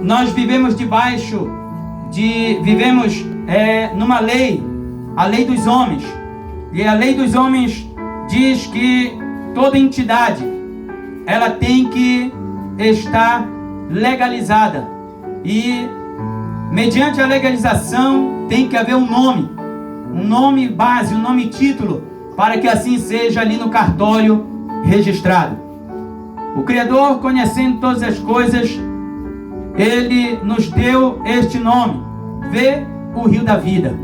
nós vivemos numa lei, a lei dos homens. E a lei dos homens diz que toda entidade, ela tem que estar legalizada. E mediante a legalização tem que haver um nome base, um nome título, para que assim seja ali no cartório registrado. O Criador, conhecendo todas as coisas, Ele nos deu este nome, Vê o Rio da Vida.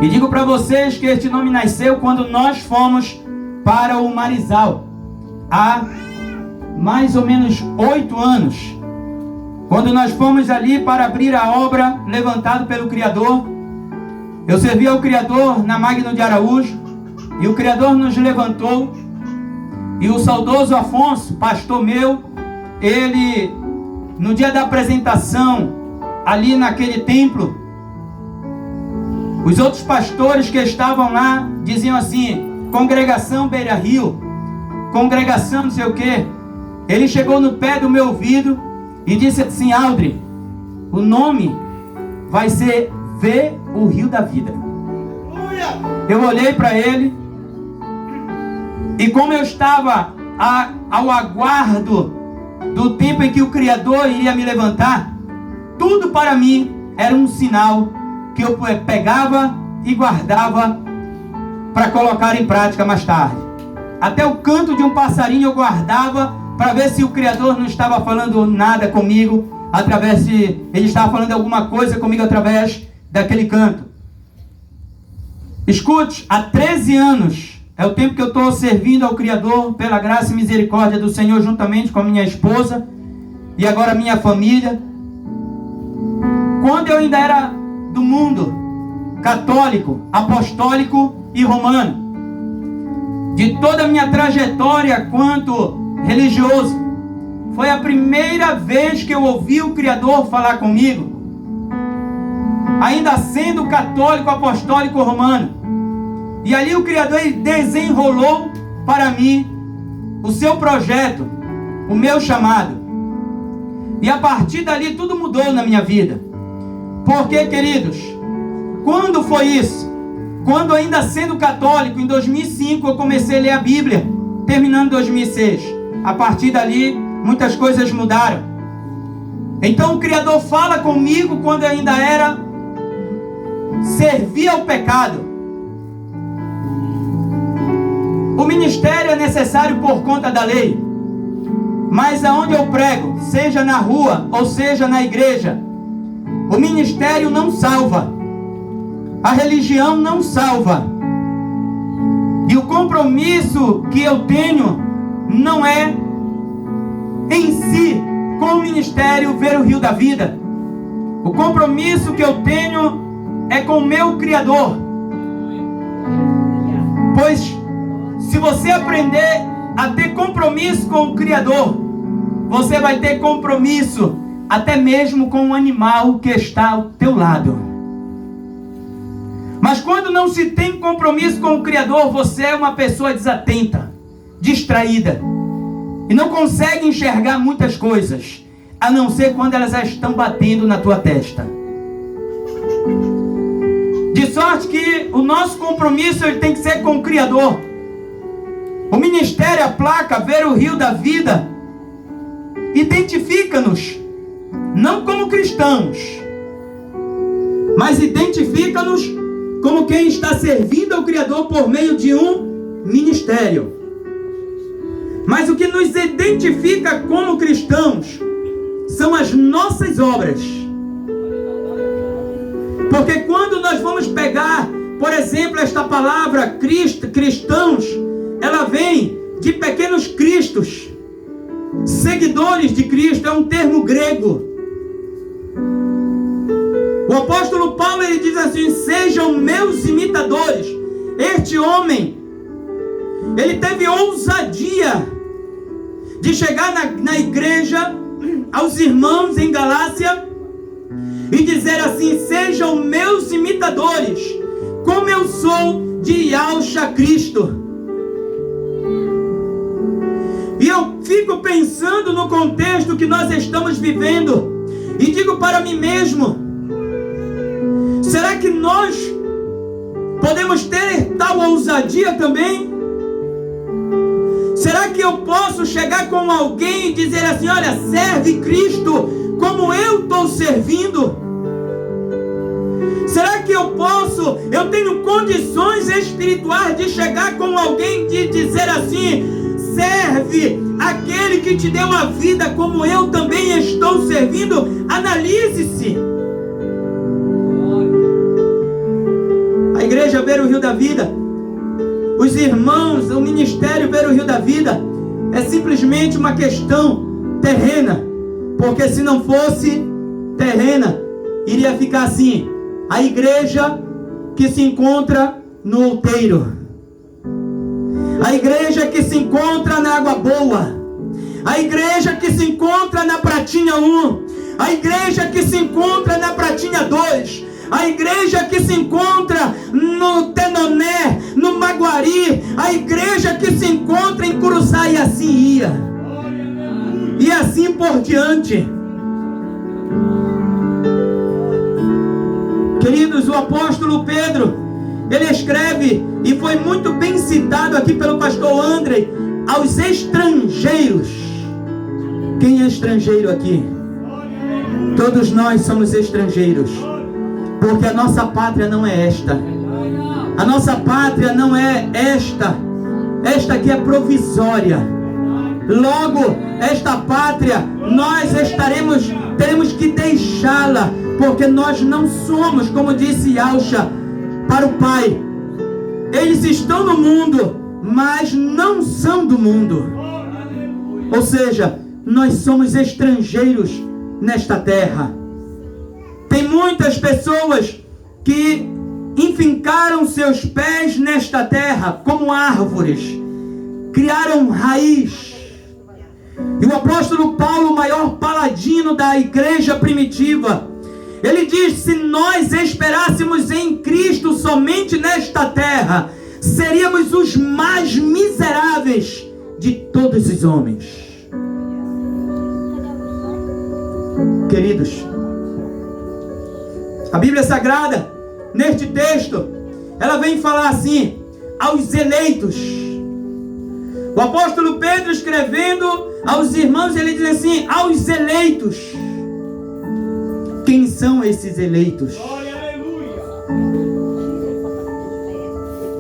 E digo para vocês que este nome nasceu quando nós fomos para o Marizal, há mais ou menos 8 anos. Quando nós fomos ali para abrir a obra levantado pelo Criador, eu servi ao Criador na Magno de Araújo, e o Criador nos levantou, e o saudoso Afonso, pastor meu, ele, no dia da apresentação, ali naquele templo, os outros pastores que estavam lá, diziam assim, congregação Beira Rio, congregação não sei o que. Ele chegou no pé do meu ouvido, e disse assim, Aldri, o nome vai ser Vê o Rio da Vida. Eu olhei para ele, e como eu estava ao aguardo do tempo em que o Criador iria me levantar, tudo para mim era um sinal que eu pegava e guardava para colocar em prática mais tarde. Até o canto de um passarinho eu guardava para ver se o Criador não estava falando nada comigo, se Ele estava falando alguma coisa comigo através daquele canto. Escute, há 13 anos é o tempo que eu estou servindo ao Criador pela graça e misericórdia do Senhor, juntamente com a minha esposa e agora a minha família. Quando eu ainda era do mundo católico, apostólico e romano, de toda a minha trajetória quanto religioso, foi a primeira vez que eu ouvi o Criador falar comigo, ainda sendo católico, apostólico, romano. E ali o Criador desenrolou para mim o seu projeto, o meu chamado. E a partir dali tudo mudou na minha vida. Porque, queridos, quando foi isso? Quando ainda sendo católico, em 2005 eu comecei a ler a Bíblia, terminando em 2006. A partir dali, muitas coisas mudaram. Então o Criador fala comigo quando eu ainda servia ao pecado. O ministério é necessário por conta da lei. Mas aonde eu prego, seja na rua ou seja na igreja, o ministério não salva. A religião não salva. E o compromisso que eu tenho não é em si com o ministério Ver o Rio da Vida. O compromisso que eu tenho é com o meu Criador. Pois se você aprender a ter compromisso com o Criador, você vai ter compromisso até mesmo com o animal que está ao teu lado. Mas quando não se tem compromisso com o Criador, você é uma pessoa desatenta, distraída, e não consegue enxergar muitas coisas, a não ser quando elas já estão batendo na tua testa. De sorte que o nosso compromisso ele tem que ser com o Criador. O ministério, a placa Ver o Rio da Vida, identifica-nos não como cristãos, mas identifica-nos como quem está servindo ao Criador por meio de um ministério. Mas o que nos identifica como cristãos são as nossas obras. Porque quando nós vamos pegar, por exemplo, esta palavra cristãos, ela vem de pequenos cristos, seguidores de Cristo, é um termo grego. O apóstolo Paulo ele diz assim: sejam meus imitadores. Este homem, ele teve ousadia de chegar na igreja, aos irmãos em Galácia, e dizer assim: sejam meus imitadores, como eu sou de Yahshua Cristo. E eu fico pensando pensando no contexto que nós estamos vivendo e digo para mim mesmo: será que nós podemos ter tal ousadia também? Será que eu posso chegar com alguém e dizer assim: olha, serve Cristo como eu estou servindo? Será que eu tenho condições espirituais de chegar com alguém e dizer assim: serve aquele que te deu a vida como eu também estou servindo? Analise-se. A igreja Ver o Rio da Vida, os irmãos, o ministério Ver o Rio da Vida é simplesmente uma questão terrena, porque se não fosse terrena, iria ficar assim: a igreja que se encontra no outeiro, a igreja que se encontra na Água Boa, a igreja que se encontra na Pratinha 1, a igreja que se encontra na Pratinha 2, a igreja que se encontra no Tenoné, no Maguari, a igreja que se encontra em Curuçá, e assim ia, e assim por diante. Queridos, o apóstolo Pedro, ele escreve, e foi muito bem citado aqui pelo pastor André, aos estrangeiros. Quem é estrangeiro aqui? Todos nós somos estrangeiros, porque a nossa pátria não é esta. A nossa pátria não é esta. Esta aqui é provisória. Logo, esta pátria, nós teremos que deixá-la, porque nós não somos, como disse Yausha para o Pai, eles estão no mundo, mas não são do mundo. Ou seja, nós somos estrangeiros nesta terra. Tem muitas pessoas que enfincaram seus pés nesta terra como árvores, criaram raiz. E o apóstolo Paulo, o maior paladino da igreja primitiva, ele diz: se nós esperássemos em Cristo somente nesta terra, seríamos os mais miseráveis de todos os homens. Queridos, a Bíblia Sagrada, neste texto, ela vem falar assim: aos eleitos. O apóstolo Pedro, escrevendo aos irmãos, ele diz assim: aos eleitos. Quem são esses eleitos?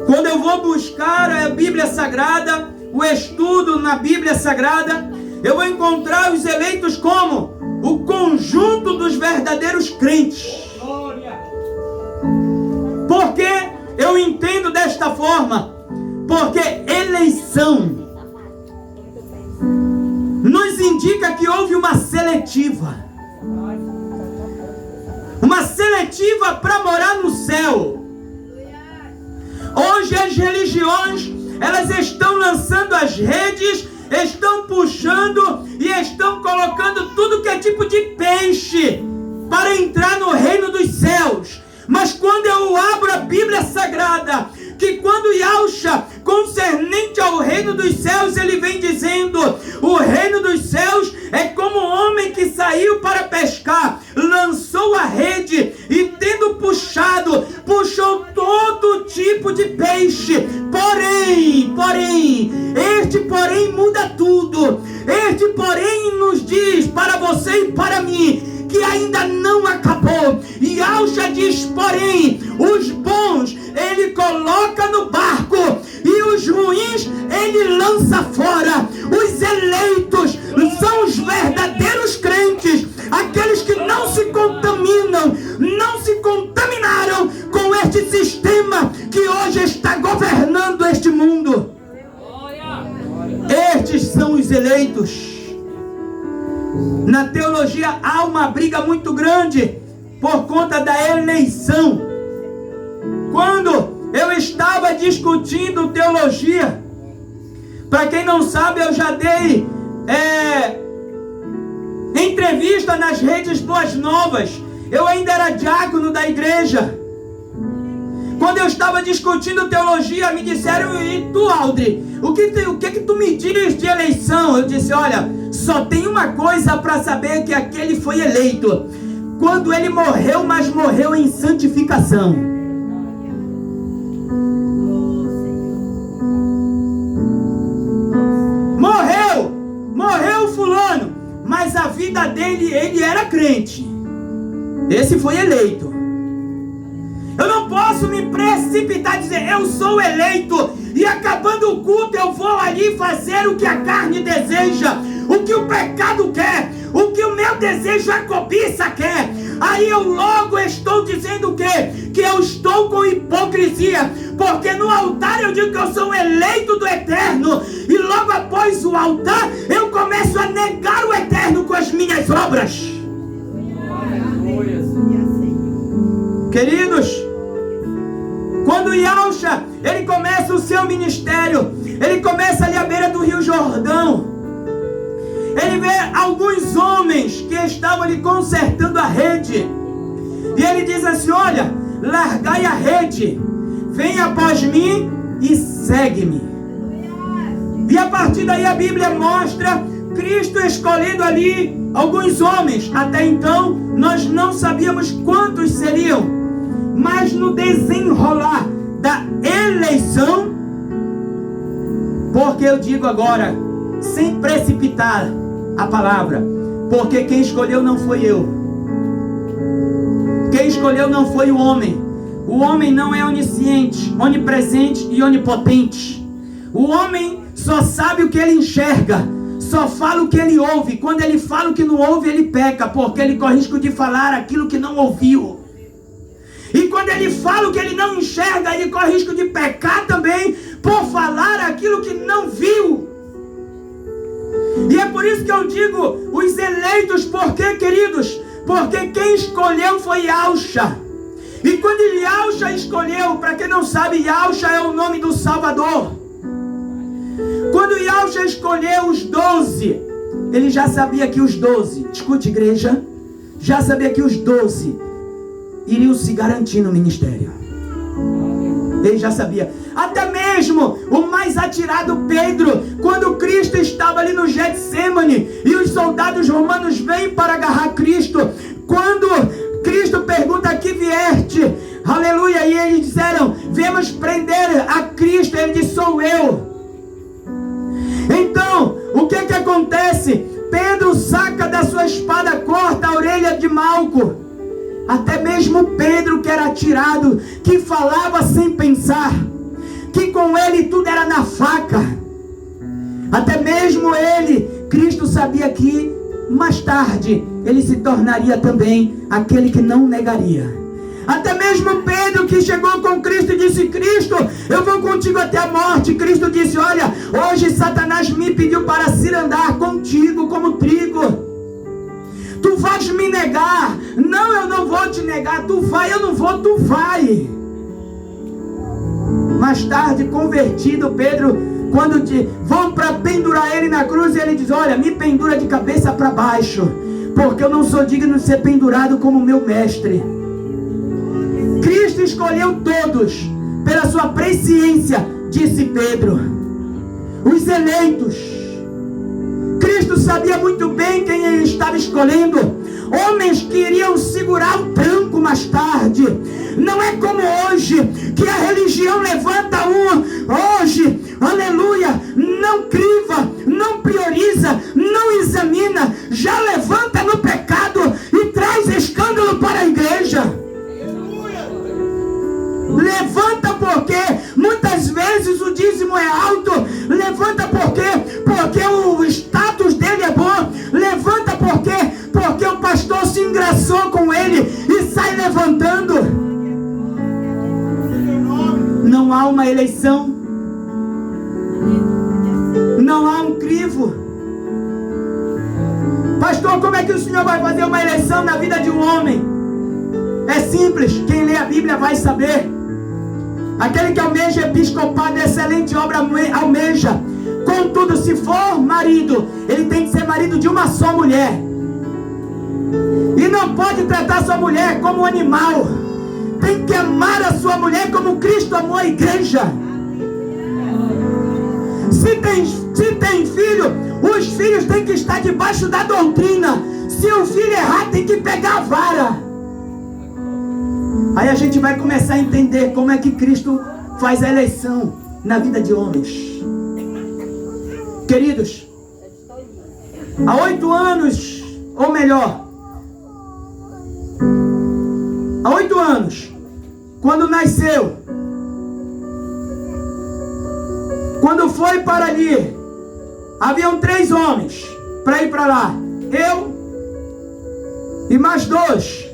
Quando eu vou buscar a Bíblia Sagrada, o estudo na Bíblia Sagrada, eu vou encontrar os eleitos como o conjunto dos verdadeiros crentes. Por que eu entendo desta forma? Porque eleição nos indica que houve uma seletiva. Uma seletiva para morar no céu. Hoje as religiões, elas estão lançando as redes, estão puxando e estão colocando tudo que é tipo de peixe para entrar no reino dos céus. Mas quando eu abro a Bíblia Sagrada, que quando Yausha, concernente ao reino dos céus, ele vem dizendo: o reino dos céus é como um homem que saiu para pescar, lançou a rede e tendo puxado, puxou todo tipo de peixe. Porém, este porém muda tudo. Este porém nos diz para você e para mim que ainda não acabou. E Yausha diz: porém, os bons ele coloca no barco e os ruins ele lança fora. Os eleitos são os verdadeiros crentes, aqueles que não se contaminam, não se contaminaram com este sistema que hoje está governando este mundo. Estes são os eleitos. Na teologia há uma briga muito grande por conta da eleição. Quando eu estava discutindo teologia, para quem não sabe, eu já dei entrevista nas redes Boas Novas. Eu ainda era diácono da igreja. Quando eu estava discutindo teologia, me disseram: e tu, Aldri, o que tu me diz de eleição? Eu disse: olha, só tem uma coisa para saber, que aquele foi eleito. Quando ele morreu, mas morreu em santificação. Morreu fulano, mas a vida dele, ele era crente. Esse foi eleito. Eu não posso me precipitar e dizer, eu sou eleito, e acabando o culto eu vou ali fazer o que a carne deseja, o que o pecado quer, o que o meu desejo, a cobiça quer. Aí eu logo estou dizendo o quê? Que eu estou com hipocrisia, porque no altar eu digo que eu sou eleito do eterno, e logo após o altar eu começo a negar o eterno com as minhas obras. Queridos, quando Yahusha, ele começa o seu ministério, ele começa ali à beira do Rio Jordão, ele vê alguns homens que estavam ali consertando a rede, e ele diz assim, olha, largai a rede, vem após mim e segue-me. E a partir daí a Bíblia mostra Cristo escolhendo ali alguns homens. Até então nós não sabíamos quantos seriam, mas no desenrolar da eleição, porque eu digo agora, sem precipitar a palavra, porque quem escolheu não foi eu, quem escolheu não foi o homem. O homem não é onisciente, onipresente e onipotente. O homem só sabe o que ele enxerga, só fala o que ele ouve. Quando ele fala o que não ouve, ele peca, porque ele corre risco de falar aquilo que não ouviu. E quando ele fala o que ele não enxerga, ele corre risco de pecar também, por falar aquilo que não viu. E é por isso que eu digo, os eleitos, por quê, queridos? Porque quem escolheu foi Yahusha. E quando Yahusha escolheu, para quem não sabe, Yahusha é o nome do Salvador. Quando Yahusha escolheu os 12, ele já sabia que os 12, escute igreja, já sabia que os 12 iriam se garantir no ministério. Ele já sabia. Até mesmo o mais atirado Pedro, quando Cristo estava ali no Getsemane e os soldados romanos vêm para agarrar Cristo, quando Cristo pergunta, a que vieste? Aleluia. E eles disseram, viemos prender a Cristo. Ele disse, sou eu. Então, o que acontece? Pedro saca da sua espada, corta a orelha de Malco. Até mesmo Pedro, que era atirado, que falava sem pensar, que com ele tudo era na faca, até mesmo ele, Cristo sabia que mais tarde ele se tornaria também aquele que não negaria. Até mesmo Pedro, que chegou com Cristo e disse, Cristo, eu vou contigo até a morte. Cristo disse, olha, hoje Satanás me pediu para cirandar contigo como trigo. Tu vais me negar. Não, eu não vou te negar. Tu vai, eu não vou, tu vai. Mais tarde, convertido, Pedro, quando vão para pendurar ele na cruz, ele diz, olha, me pendura de cabeça para baixo, porque eu não sou digno de ser pendurado como meu mestre. Cristo escolheu todos pela sua presciência, disse Pedro. Os eleitos. Cristo sabia muito bem quem ele estava escolhendo. Homens que iriam segurar o tranco mais tarde. Não é como hoje, que a religião levanta hoje, aleluia, não criva, não prioriza, não examina, já levanta no pecado e traz escândalo para a igreja. Levanta porque muitas vezes o dízimo é alto. Levanta porque o status dele é bom. Levanta porque o pastor se engraçou com ele e sai levantando. Não há uma eleição, não há um crivo. Pastor, como é que o senhor vai fazer uma eleição na vida de um homem? É simples, quem lê a Bíblia vai saber. Aquele que almeja episcopado, excelente obra almeja. Contudo, se for marido, ele tem que ser marido de uma só mulher. E não pode tratar sua mulher como um animal. Tem que amar a sua mulher como Cristo amou a igreja. Se tem filho, Os filhos têm que estar debaixo da doutrina. Se o filho errar, tem que pegar a vara. Aí a gente vai começar a entender como é que Cristo faz a eleição na vida de homens. Queridos, há 8 anos, ou melhor, há 8 anos, quando nasceu, quando foi para ali, haviam 3 homens para ir para lá. Eu e mais 2.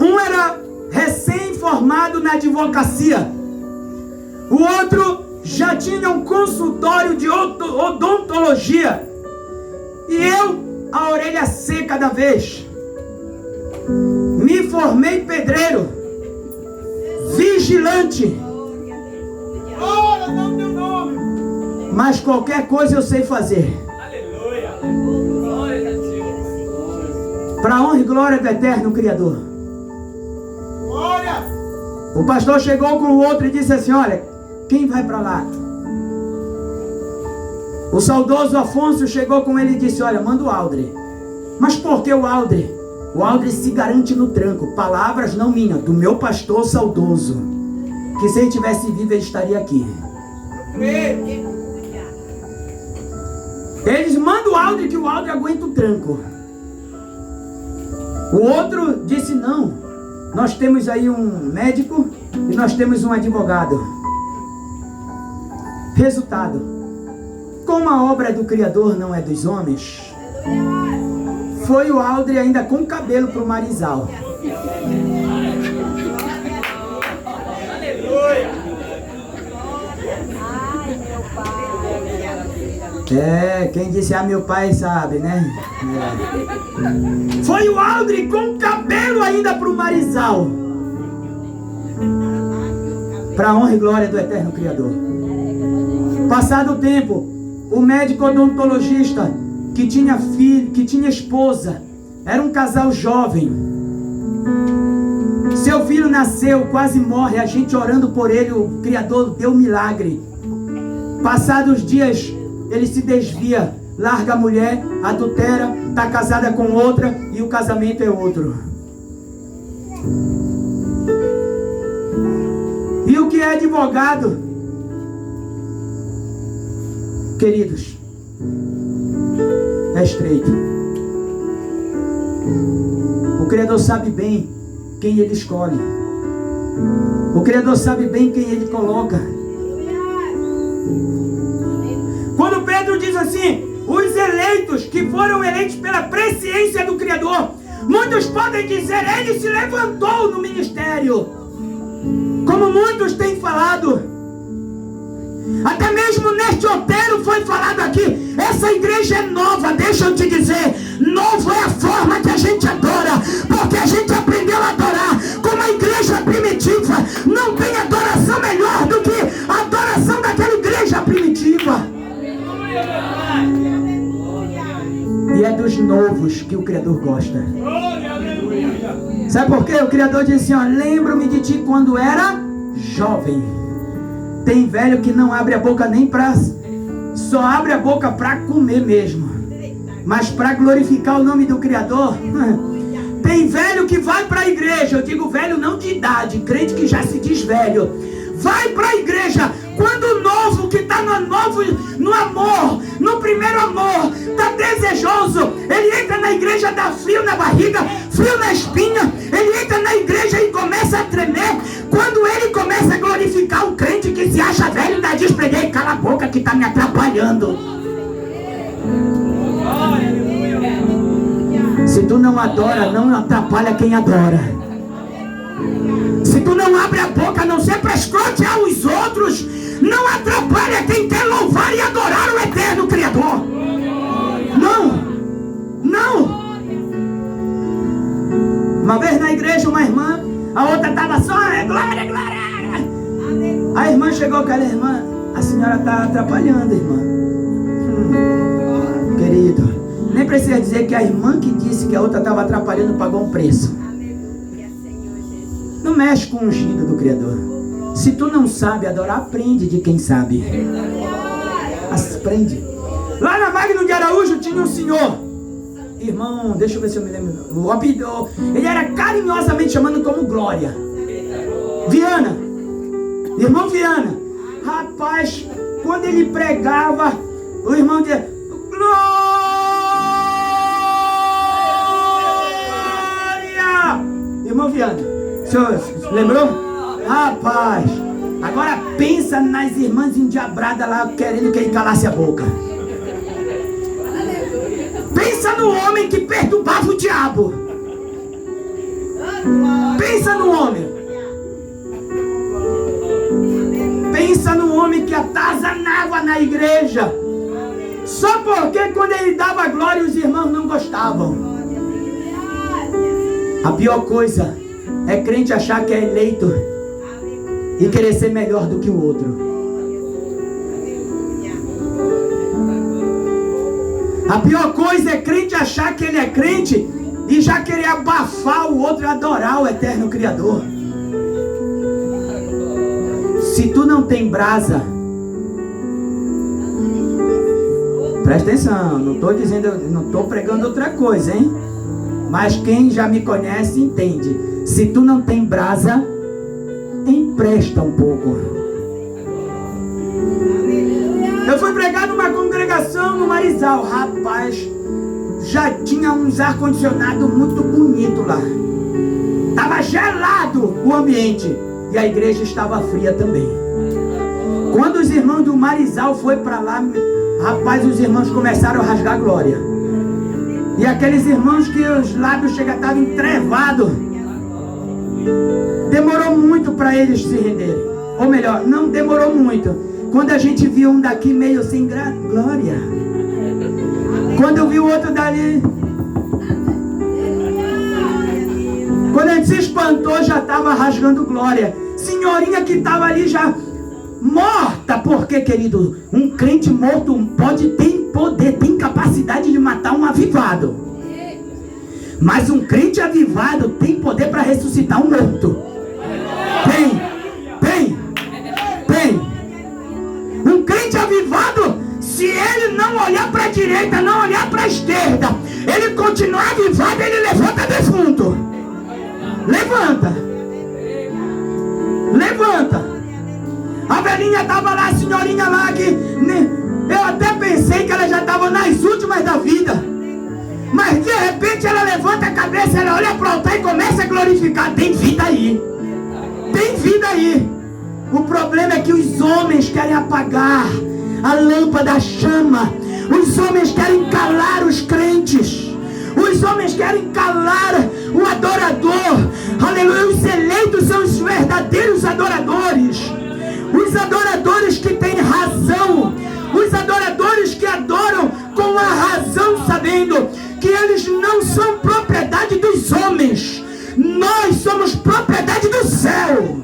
Um era recém-formado na advocacia. O outro já tinha um consultório de odontologia. E eu, a orelha seca da vez. Me formei pedreiro, vigilante. Mas qualquer coisa eu sei fazer. Para a honra e glória do eterno Criador. O pastor chegou com o outro e disse assim: olha, quem vai para lá? O saudoso Afonso chegou com ele e disse: olha, manda o Aldre. Mas por que o Aldre? O Aldre se garante no tranco. Palavras não minhas, do meu pastor saudoso, que se ele tivesse vivo ele estaria aqui. Eles mandam o Aldre, que o Aldre aguenta o tranco. O outro disse: não, nós temos aí um médico e nós temos um advogado. Resultado: como a obra do Criador não é dos homens, foi o Aldre ainda com cabelo para o Marizal. Quem disse meu pai sabe, né? Foi o Aldre com cabelo ainda para o Marizal. Para a honra e glória do eterno Criador. Passado o tempo, o médico odontologista que tinha filho, que tinha esposa, era um casal jovem. Seu filho nasceu, quase morre, a gente orando por ele, o Criador deu um milagre. Passados dias, ele se desvia, larga a mulher, adultera, está casada com outra e o casamento é outro. E o que é advogado? Queridos, é estreito. O Criador sabe bem quem ele escolhe. O Criador sabe bem quem ele coloca. Quando Pedro diz assim: os eleitos que foram eleitos pela presciência do Criador, muitos podem dizer: ele se levantou no ministério, como muitos têm falado. Até mesmo neste outeiro foi falado aqui: essa igreja é nova. Deixa eu te dizer, novo é a forma que a gente adora, porque a gente aprendeu a adorar como a igreja primitiva. Não tem adoração melhor do que a adoração daquela igreja primitiva. E é dos novos que o Criador gosta. Sabe por quê? O Criador disse assim: lembro-me de ti quando era jovem. Tem velho que não abre a boca nem para... Só abre a boca para comer mesmo. Mas para glorificar o nome do Criador... Tem velho que vai para a igreja. Eu digo velho não de idade, crente que já se diz velho. Vai para a igreja quando o novo, que está no amor, no primeiro amor, está desejoso. Ele entra na igreja, dá frio na barriga, frio na espinha. Ele entra na igreja e começa a tremer. Quando ele começa a glorificar o crente que se acha velho, ainda diz para ele: cala a boca que está me atrapalhando. Se tu não adora, não atrapalha quem adora. Se tu não abre a boca, a não ser para escrotear os outros, não atrapalha quem quer louvar e adorar o eterno Criador. Não. Uma vez na igreja, uma irmã, a outra estava só: glória, glória. A irmã chegou com ela: irmã, a senhora está atrapalhando, irmã. Querido, nem precisa dizer que a irmã que disse que a outra estava atrapalhando pagou um preço. Não mexe com o ungido do Criador. Se tu não sabe adorar, aprende de quem sabe. Aprende. Lá na Magno de Araújo tinha um senhor, irmão, deixa eu ver se eu me lembro. Ele era carinhosamente chamado como Glória. Viana. Irmão Viana. Rapaz, quando ele pregava, o irmão dizia: Glória! Irmão Viana, o senhor lembrou? Rapaz, agora pensa nas irmãs endiabradas lá querendo que ele calasse a boca. Pensa no homem que perturbava o diabo. Pensa no homem. Pensa no homem que atazanava na igreja. Só porque quando ele dava glória os irmãos não gostavam. A pior coisa é crente achar que é eleito e querer ser melhor do que o outro. A pior coisa é crente achar que ele é crente e já querer abafar o outro e adorar o eterno Criador. Se tu não tem brasa, presta atenção, não estou dizendo, não estou pregando outra coisa, hein? Mas quem já me conhece entende. Se tu não tem brasa, empresta um pouco. Eu fui pregar numa congregação no Marizal. Rapaz, já tinha uns ar-condicionado muito bonito lá. Estava gelado o ambiente. E a igreja estava fria também. Quando os irmãos do Marizal foi para lá, rapaz, os irmãos começaram a rasgar glória. E aqueles irmãos que os lábios estavam entrevados, demorou muito para eles se renderem. Ou melhor, não demorou muito. Quando a gente viu um daqui meio sem glória, quando eu vi o outro dali, quando a gente se espantou, já estava rasgando glória. Senhorinha que estava ali já morta. Porque, querido, um crente morto pode ter poder, tem capacidade de matar um avivado. Mas um crente avivado tem poder para ressuscitar um morto. Tem. Um crente avivado, se ele não olhar para a direita, não olhar para a esquerda, ele continuar avivado, ele levanta defunto. Levanta. A velhinha estava lá, a senhorinha lá, que eu até pensei que ela já estava nas últimas da vida. Mas de repente ela levanta a cabeça, ela olha para o altar e começa a glorificar. Tem vida aí. O problema é que os homens querem apagar a lâmpada, a chama. Os homens querem calar os crentes. Os homens querem calar o adorador. Aleluia. Os eleitos são os verdadeiros adoradores. Os adoradores que têm razão. Os adoradores que adoram com a razão, sabendo que eles não são propriedade dos homens. Nós somos propriedade do céu.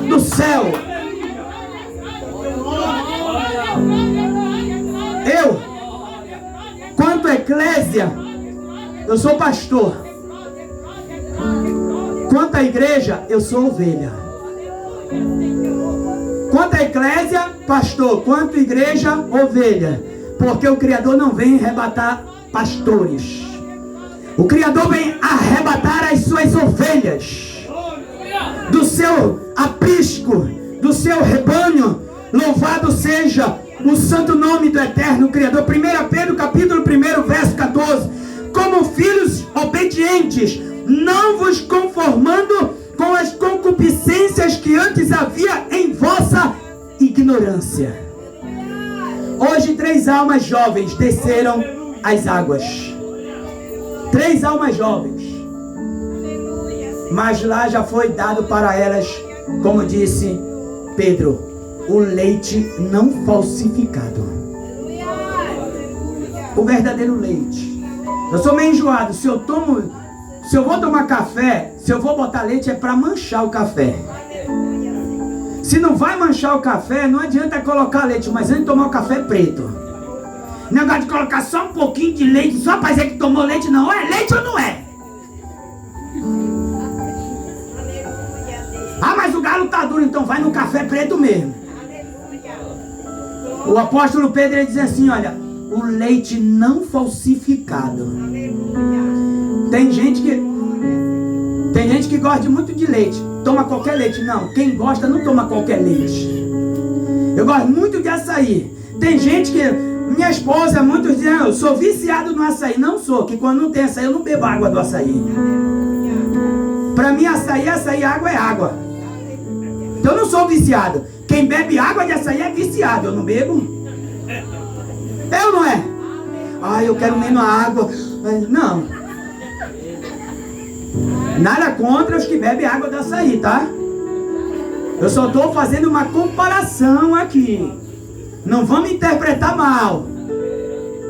Do céu. Eu, quanto eclésia, eu sou pastor. Quanto à igreja, eu sou ovelha. Quanto à eclésia, pastor. Quanto à igreja, ovelha. Porque o Criador não vem arrebatar pastores. O Criador vem arrebatar as suas ovelhas do seu aprisco, do seu rebanho. Louvado seja o santo nome do eterno Criador. 1 Pedro capítulo 1, verso 14. Como filhos obedientes, não vos conformando com as concupiscências que antes havia em vossa ignorância. Hoje 3 almas jovens desceram as águas. 3 almas jovens. Mas lá já foi dado para elas, como disse Pedro, o leite não falsificado. O verdadeiro leite. Eu sou meio enjoado. Se eu vou tomar café, se eu vou botar leite é para manchar o café. Se não vai manchar o café, não adianta colocar leite, mas antes de tomar o café preto. Negócio de colocar só um pouquinho de leite, só para dizer que tomou leite, não. Ou é leite ou não é? Ah, mas o galo tá duro, então vai no café preto mesmo. O apóstolo Pedro ele diz assim, olha, o leite não falsificado. Tem gente que gosta muito de leite, toma qualquer leite. Não, quem gosta não toma qualquer leite. Eu gosto muito de açaí. Tem gente que, minha esposa, muitos dizem, eu sou viciado no açaí. Não sou, que quando não tem açaí eu não bebo água do açaí. Para mim açaí, água é água. Então eu não sou viciado. Quem bebe água de açaí é viciado. Eu não bebo. É ou não é? Ah, eu quero menos água. Não. Nada contra os que bebem água do açaí, tá? Eu só estou fazendo uma comparação aqui. Não vamos interpretar mal.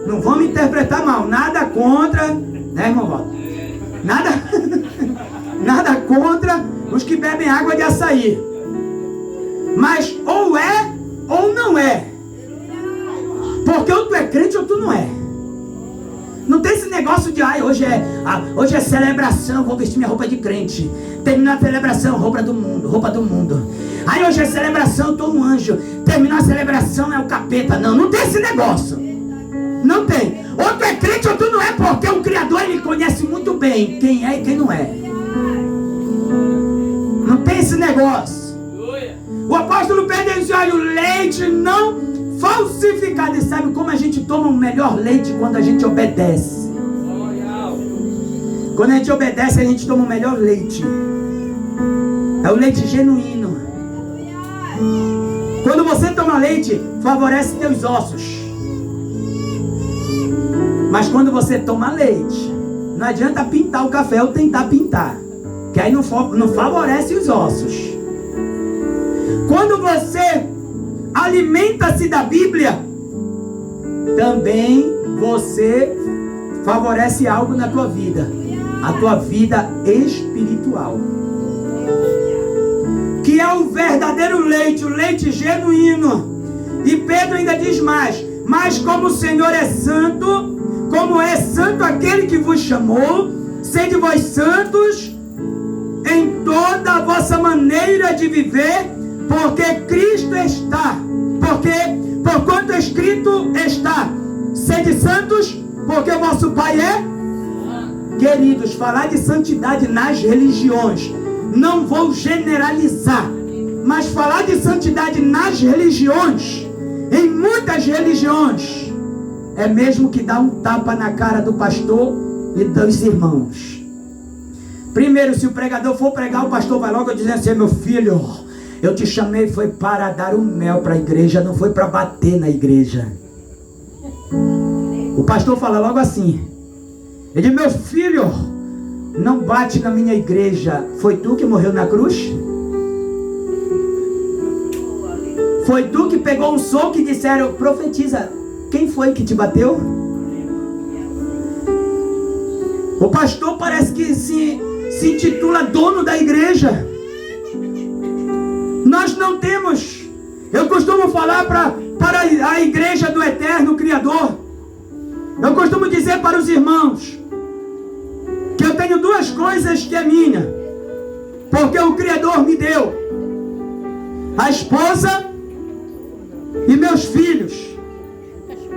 Não vamos interpretar mal. Nada contra, né, irmão Walter? Nada contra os que bebem água de açaí. Mas ou é ou não é. Porque ou tu é crente ou tu não é. Não tem esse negócio de hoje é celebração, vou vestir minha roupa de crente. Terminou a celebração, roupa do mundo. Aí hoje é celebração, eu tô um anjo. Terminou a celebração, é o capeta. Não tem esse negócio. Não tem. Ou tu é crente ou tu não é, porque o Criador ele conhece muito bem quem é e quem não é. Não tem esse negócio. O apóstolo Pedro diz, olha, o leite não falsificado. E sabe como a gente toma o melhor leite? Quando a gente obedece. Quando a gente obedece, a gente toma o melhor leite. É o leite genuíno. Quando você toma leite, favorece teus ossos. Mas quando você toma leite, não adianta pintar o café ou tentar pintar, que aí não favorece os ossos. Quando você alimenta-se da Bíblia, também você favorece algo na tua vida, a tua vida espiritual, que é o verdadeiro leite, o leite genuíno. E Pedro ainda diz mais: mas como o Senhor é santo, como é santo aquele que vos chamou, sede vós santos em toda a vossa maneira de viver, porque Cristo está, porquanto escrito está, sede santos, porque o vosso Pai é. Queridos, falar de santidade nas religiões, não vou generalizar, mas falar de santidade nas religiões, em muitas religiões, é mesmo que dar um tapa na cara do pastor e dos irmãos. Primeiro, se o pregador for pregar, o pastor vai logo dizer assim: meu filho, eu te chamei foi para dar o mel para a igreja, não foi para bater na igreja. O pastor fala logo assim. Ele diz: meu filho, não bate na minha igreja. Foi tu que morreu na cruz? Foi tu que pegou um soco e disseram: profetiza. Quem foi que te bateu? O pastor parece que se intitula dono da igreja. Nós não temos. Eu costumo falar para a igreja do eterno Criador. Eu costumo dizer para os irmãos que eu tenho duas coisas que é minha, porque o Criador me deu: a esposa e meus filhos.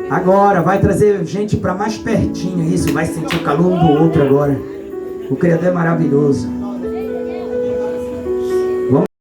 Agora vai trazer gente para mais pertinho. Isso, vai sentir o calor um do outro agora. O Criador é maravilhoso.